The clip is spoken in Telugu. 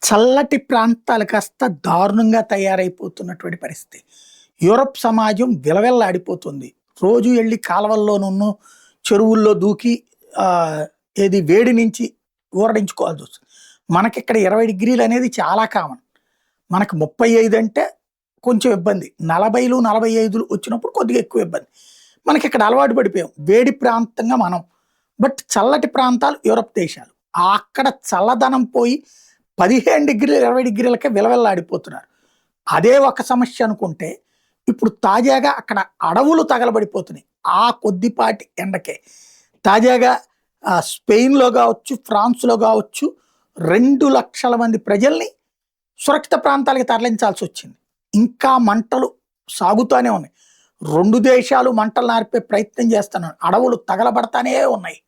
చల్లటి ప్రాంతాలు కాస్త దారుణంగా తయారైపోతున్నటువంటి పరిస్థితి. యూరప్ సమాజం విలవిల్లాడిపోతుంది. రోజు ఎళ్లి కాలవల్లోనున్ను, చెరువుల్లో దూకి ఏది వేడి నుంచి ఊరడించుకోవాల్సొస్తుంది. మనకిక్కడ 20 డిగ్రీలు అనేది చాలా కామన్. మనకు 35 అంటే కొంచెం ఇబ్బంది. 40లు, 45లు వచ్చినప్పుడు కొద్దిగా ఎక్కువ ఇబ్బంది. మనకిక్కడ అలవాటు పడిపోయాం. వేడి ప్రాంతంగా మనం. బట్ చల్లటి ప్రాంతాలు యూరప్ దేశాలు. అక్కడ చల్లదనం పోయి 15 డిగ్రీలు, 20 డిగ్రీలకే విలవిల్లాడిపోతున్నారు. అదే ఒక సమస్య అనుకుంటే, ఇప్పుడు తాజాగా అక్కడ అడవులు తగలబడిపోతున్నాయి. ఆ కొద్దిపాటి ఎండకే. తాజాగా స్పెయిన్‌లో గావచ్చు, ఫ్రాన్స్‌లో గావచ్చు 2,00,000 మంది ప్రజల్ని సురక్షిత ప్రాంతాలకి తరలించాల్సొచ్చింది. ఇంకా మంటలు సాగుతానే ఉన్నాయి. 2 దేశాలు మంటలు నార్పే ప్రయత్నం చేస్తున్నాయి. అడవులు తగలబడతానే ఉన్నాయి.